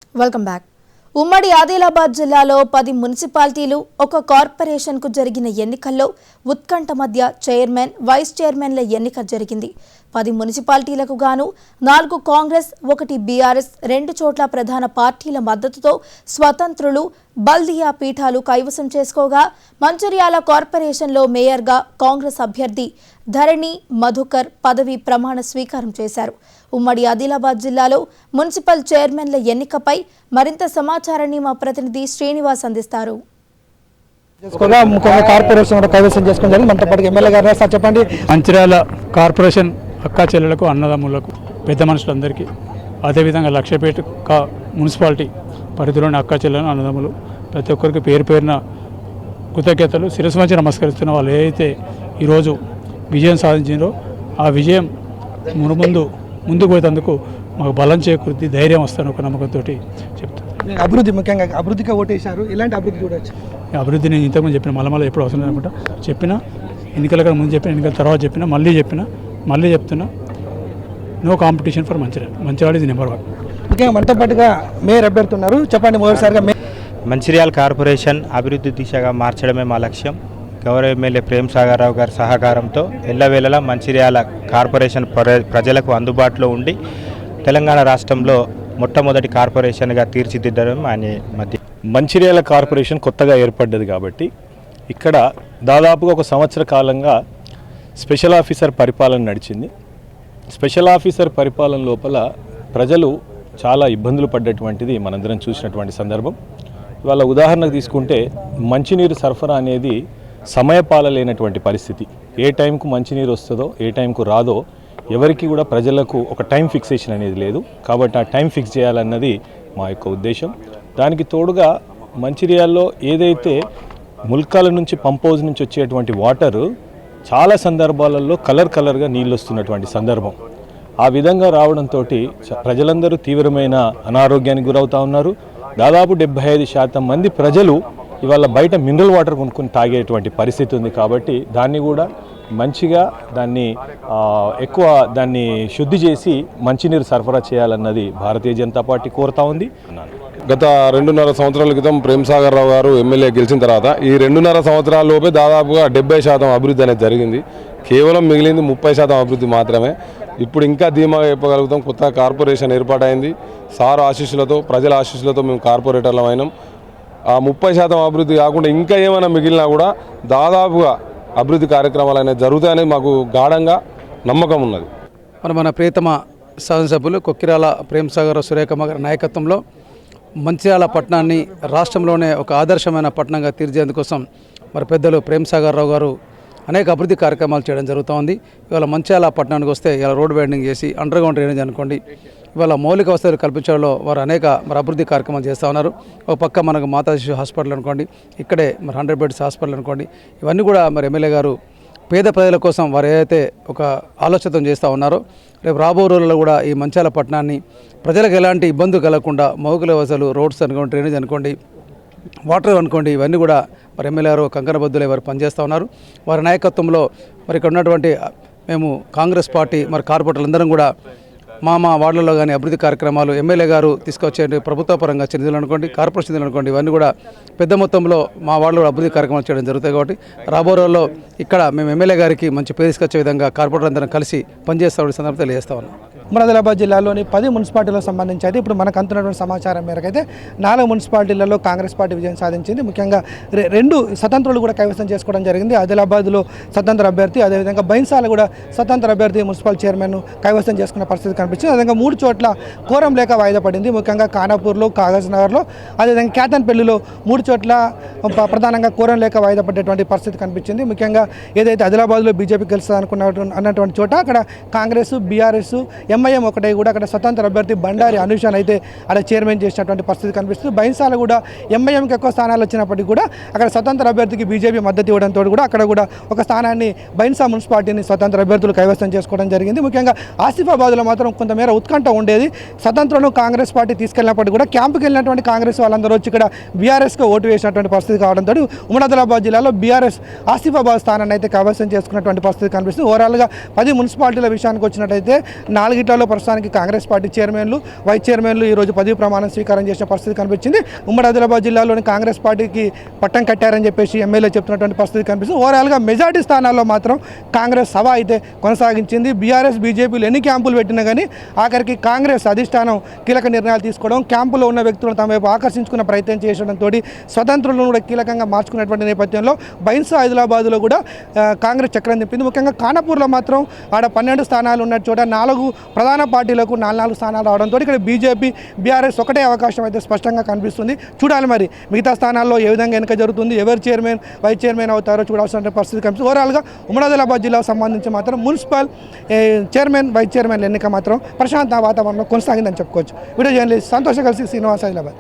Welcome back. ఉమ్మడి ఆదిలాబాద్ జిల్లాలో 10 మున్సిపాలిటీలు ఒక కార్పొరేషన్కు జరిగిన ఎన్నికల్లో ఉత్కంఠ మధ్య చైర్మన్, వైస్ చైర్మన్ల ఎన్నిక జరిగింది. 10 మున్సిపాలిటీలకు గాను 4 కాంగ్రెస్, 1 బీఆర్ఎస్, 2 చోట్ల ప్రధాన పార్టీల మద్దతుతో స్వతంత్రులు బల్దియా పీఠాలు కైవసం చేసుకోగా, మంచిర్యాల కార్పొరేషన్లో మేయర్గా కాంగ్రెస్ అభ్యర్థి ధరణి మధుకర్ పదవి ప్రమాణ స్వీకారం చేశారు. ఉమ్మడి ఆదిలాబాద్ జిల్లాలో మున్సిపల్ చైర్మన్ల ఎన్నికపై మరింత సమాచారాన్ని మా ప్రతినిధి శ్రీనివాస్ అందిస్తారు. మంచిర్యాల కార్పొరేషన్ అక్కా చెల్లెలకు, అన్నదమ్ములకు, పెద్ద మనుషులందరికీ, అదేవిధంగా లక్షపేట మున్సిపాలిటీ పరిధిలోని అక్కా చెల్లెలు, అన్నదమ్ములు ప్రతి ఒక్కరికి పేరు పేరున కృతజ్ఞతలు, శిరస్సు వంచి నమస్కరిస్తున్న వాళ్ళు ఏదైతే ఈరోజు విజయం సాధించారో ఆ విజయం ముందుకు పోయేందుకు మాకు బలం చేకూర్తి ధైర్యం వస్తాను ఒక నమ్మకంతో చెప్తాను. అభివృద్ధి ముఖ్యంగా అభివృద్ధిగా ఓటేశారు. ఎలాంటి అభివృద్ధి చూడవచ్చు? అభివృద్ధి నేను ఇంతకుముందు చెప్పిన మళ్ళీ ఎప్పుడు అవసరం అనమాట చెప్పిన ఎన్నికల కన్నా ముందు చెప్పిన, ఎన్నికల తర్వాత చెప్పిన, మళ్ళీ చెప్తున్నా, నో కాంపిటీషన్ ఫర్ మంచిర్యాల ఇది నెంబర్ 1. ముఖ్యంగా మనతో పాటుగా మేయర్ అభ్యర్థి ఉన్నారు. చెప్పండి, మొదటిసారిగా మంచిర్యాల కార్పొరేషన్ అభివృద్ధి దిశగా మార్చడమే మా లక్ష్యం. గౌరవ ఎమ్మెల్యే ప్రేమ్ సాగర్ రావు గారి సహకారంతో ఎల్లవేళలా మంచిర్యాల కార్పొరేషన్ ప్రజలకు అందుబాటులో ఉండి తెలంగాణ రాష్ట్రంలో మొట్టమొదటి కార్పొరేషన్గా తీర్చిదిద్దడం ఆయన మధ్య. మంచిర్యాల కార్పొరేషన్ కొత్తగా ఏర్పడ్డది కాబట్టి ఇక్కడ దాదాపుగా 1 సంవత్సర కాలంగా స్పెషల్ ఆఫీసర్ పరిపాలన నడిచింది. స్పెషల్ ఆఫీసర్ పరిపాలన లోపల ప్రజలు చాలా ఇబ్బందులు పడ్డటువంటిది మనందరం చూసినటువంటి సందర్భం. ఇవాళ ఉదాహరణకు తీసుకుంటే మంచినీరు సరఫరా అనేది సమయపాలలేనటువంటి పరిస్థితి. ఏ టైంకు మంచినీరు వస్తుందో, ఏ టైంకు రాదో ఎవరికి కూడా ప్రజలకు ఒక టైం ఫిక్సేషన్ అనేది లేదు. కాబట్టి ఆ టైం ఫిక్స్ చేయాలన్నది మా యొక్క ఉద్దేశం. దానికి తోడుగా మంచిర్యాలలో ఏదైతే ముల్కాల నుంచి, పంప్ హౌస్ నుంచి వచ్చేటువంటి వాటరు చాలా సందర్భాలలో కలర్గా నీళ్ళు వస్తున్నటువంటి సందర్భం. ఆ విధంగా రావడంతో ప్రజలందరూ తీవ్రమైన అనారోగ్యానికి గురవుతూ ఉన్నారు. దాదాపు 75% మంది ప్రజలు ఇవాళ బయట మినరల్ వాటర్ కొనుక్కొని తాగేటువంటి పరిస్థితి ఉంది. కాబట్టి దాన్ని కూడా మంచిగా ఎక్కువ శుద్ధి చేసి మంచినీరు సరఫరా చేయాలన్నది భారతీయ జనతా పార్టీ కోరుతా ఉంది. గత 2.5 సంవత్సరాల క్రితం ప్రేమ్ సాగర్ రావు గారు ఎమ్మెల్యే గెలిచిన తర్వాత ఈ 2.5 సంవత్సరాల్లోపే దాదాపుగా 70% అభివృద్ధి అనేది జరిగింది. కేవలం మిగిలింది 30% అభివృద్ధి మాత్రమే. ఇప్పుడు ఇంకా ధీమాగా చెప్పగలుగుతాం. కొత్త కార్పొరేషన్ ఏర్పాటైంది. సార్ ఆశీస్సులతో, ప్రజల ఆశీస్సులతో మేము కార్పొరేటర్లం అయినాం. ఆ 30% అభివృద్ధి కాకుండా ఇంకా ఏమైనా మిగిలినా కూడా దాదాపుగా అభివృద్ధి కార్యక్రమాలు అనేవి జరుగుతాయని మాకు గాఢంగా నమ్మకం ఉన్నది. మన ప్రియతమ శాసనసభ్యులు కొక్కిరాల ప్రేమ్ సాగర్ సురేఖమ్మ గారి నాయకత్వంలో మంచిర్యాల పట్టణాన్ని రాష్ట్రంలోనే ఒక ఆదర్శమైన పట్టణంగా తీర్చేందుకోసం పెద్దలు ప్రేమ్ సాగర్ రావు గారు అనేక అభివృద్ధి కార్యక్రమాలు చేయడం జరుగుతూ ఉంది. ఇవాళ మంచిర్యాల పట్టణానికి వస్తే ఇలా రోడ్ వైడనింగ్ చేసి అండర్ గ్రౌండ్ డ్రైనేజ్ అనుకోండి, ఇవాళ మౌలిక వసతులు కల్పించడంలో వారు అనేక అభివృద్ధి కార్యక్రమాలు చేస్తూ ఉన్నారు. ఒక పక్క మనకు మాతా శిశు హాస్పిటల్ అనుకోండి, ఇక్కడే 100 బెడ్స్ హాస్పిటల్ అనుకోండి, ఇవన్నీ కూడా ఎమ్మెల్యే గారు పేద ప్రజల కోసం వారు ఏదైతే ఒక ఆలోచన చేస్తూ ఉన్నారో రేపు రాబో రోజుల్లో కూడా ఈ మంచిర్యాల పట్టణాన్ని ప్రజలకు ఎలాంటి ఇబ్బంది కలగకుండా మౌలిక వసతులు, రోడ్స్ అనుకోండి, డ్రైనేజ్ అనుకోండి, వాటర్ అనుకోండి, ఇవన్నీ కూడా ఎమ్మెల్యే గారు కంకణబద్దులై వారు పనిచేస్తూ ఉన్నారు. వారి నాయకత్వంలో ఇక్కడ ఉన్నటువంటి మేము కాంగ్రెస్ పార్టీ కార్పొరేటర్లు అందరం కూడా మా వార్డులలో కానీ అభివృద్ధి కార్యక్రమాలు ఎమ్మెల్యే గారు తీసుకొచ్చే ప్రభుత్వ పరంగా నిధులు అనుకోండి, కార్పొరేషన్ నిధులు అనుకోండి, ఇవన్నీ కూడా పెద్ద మొత్తంలో మా వార్డులో అభివృద్ధి కార్యక్రమాలు చేయడం జరుగుతాయి. కాబట్టి రాబో రోజుల్లో ఇక్కడ మేము ఎమ్మెల్యే గారికి మంచి పేరు తీసుకొచ్చే విధంగా కార్పొరేటర్ అందరం కలిసి పనిచేస్తామని సందర్భంగా తెలియజేస్తా ఉన్నాం. ఆదిలాబాద్ జిల్లాలోని 10 మున్సిపాలిటీలకు సంబంధించి అయితే ఇప్పుడు మనకు అందుతున్నటువంటి సమాచారం మేరకు అయితే 4 మున్సిపాలిటీలలో కాంగ్రెస్ పార్టీ విజయం సాధించింది. ముఖ్యంగా 2 స్వతంత్రులు కూడా కైవసం చేసుకోవడం జరిగింది. ఆదిలాబాద్లో స్వతంత్ర అభ్యర్థి, అదేవిధంగా బైన్సాల కూడా స్వతంత్ర అభ్యర్థి మున్సిపల్ చైర్మన్ కైవసం చేసుకున్న పరిస్థితి కనిపించింది. అదేవిధంగా 3 చోట్ల కోరం లేక వాయిదా పడింది. ముఖ్యంగా ఖానాపూర్లో, కాగజ్ నగర్లో, అదేవిధంగా కేతన్పల్లిలో 3 చోట్ల ప్రధానంగా కోరం లేక వాయిదా పడేటువంటి పరిస్థితి కనిపించింది. ముఖ్యంగా ఏదైతే ఆదిలాబాద్లో బీజేపీ గెలుస్తుంది అన్నటువంటి చోట అక్కడ కాంగ్రెస్, బీఆర్ఎస్, ఎంఐఎం ఒకటే కూడా అక్కడ స్వతంత్ర అభ్యర్థి బండారి అనుషాన్ అయితే అక్కడ చైర్మన్ చేసినటువంటి పరిస్థితి కనిపిస్తుంది. బైన్సాల కూడా ఎంఐఎంకి ఎక్కువ స్థానాలు వచ్చినప్పటికీ కూడా అక్కడ స్వతంత్ర అభ్యర్థికి బీజేపీ మద్దతు ఇవ్వడంతో కూడా అక్కడ కూడా ఒక స్థానాన్ని బైన్సా మున్సిపాలిటీని స్వతంత్ర అభ్యర్థులు కైవసం చేసుకోవడం జరిగింది. ముఖ్యంగా ఆసిఫాబాద్లో మాత్రం కొంతమేర ఉత్కంఠ ఉండేది. స్వతంత్రను కాంగ్రెస్ పార్టీ తీసుకెళ్ళినప్పటికీ కూడా క్యాంపుకి వెళ్ళినటువంటి కాంగ్రెస్ వాళ్ళందరూ వచ్చి ఇక్కడ బీఆర్ఎస్కి ఓటు వేసినటువంటి పరిస్థితి కావడంతో ఉమ్మడి ఆదిలాబాద్ జిల్లాలో బీఆర్ఎస్ ఆసిఫాబాద్ స్థానాన్ని అయితే కైవసం చేసుకున్నటువంటి పరిస్థితి కనిపిస్తుంది. ఓవరాల్గా 10 మున్సిపాలిటీల విషయానికి వచ్చినట్టయితే 4 జిల్లాలో ప్రస్తుతానికి కాంగ్రెస్ పార్టీ చైర్మన్లు వైస్ చైర్మన్లు ఈరోజు పదవి ప్రమాణం స్వీకారం చేసిన పరిస్థితి కనిపించింది. ఉమ్మడి ఆదిలాబాద్ జిల్లాలోని కాంగ్రెస్ పార్టీకి పట్టం కట్టారని చెప్పేసి ఎమ్మెల్యే చెప్తున్నటువంటి పరిస్థితి కనిపిస్తుంది. ఓవరాల్గా మెజార్టీ స్థానాల్లో మాత్రం కాంగ్రెస్ సభ అయితే కొనసాగించింది. బీఆర్ఎస్ బీజేపీలు ఎన్ని క్యాంపులు పెట్టినా కానీ ఆఖరికి కాంగ్రెస్ అధిష్టానం కీలక నిర్ణయాలు తీసుకోవడం, క్యాంపులో ఉన్న వ్యక్తులను తమ వైపు ఆకర్షించుకున్న ప్రయత్నం చేయడంతో స్వతంత్రులను కూడా కీలకంగా మార్చుకున్నటువంటి నేపథ్యంలో బైన్సా ఆదిలాబాద్లో కూడా కాంగ్రెస్ చక్రం తిప్పింది. ముఖ్యంగా ఖానాపూర్లో మాత్రం ఆడ 12 స్థానాలు ఉన్న చోట 4 ప్రధాన పార్టీలకు 4 స్థానాలు రావడంతో ఇక్కడ బీజేపీ బీఆర్ఎస్ ఒకటే అవకాశం అయితే స్పష్టంగా కనిపిస్తుంది. చూడాలి మరి మిగతా స్థానాల్లో ఏ విధంగా ఎన్నిక జరుగుతుంది, ఎవరు చైర్మన్ వైస్ చైర్మన్ అవుతారో చూడాల్సిన పరిస్థితి కనిపిస్తుంది. ఓవరాల్గా ఉమ్మడి ఆదిలాబాద్ జిల్లాకు సంబంధించి మాత్రం మున్సిపల్ చైర్మన్ వైస్ చైర్మన్ ఎన్నిక మాత్రం ప్రశాంత వాతావరణంలో కొనసాగిందని చెప్పుకోవచ్చు. వీడియో జర్నలిస్ట్ సంతోష్ కలిసి శ్రీనివాస్ ఆదిలాబాద్.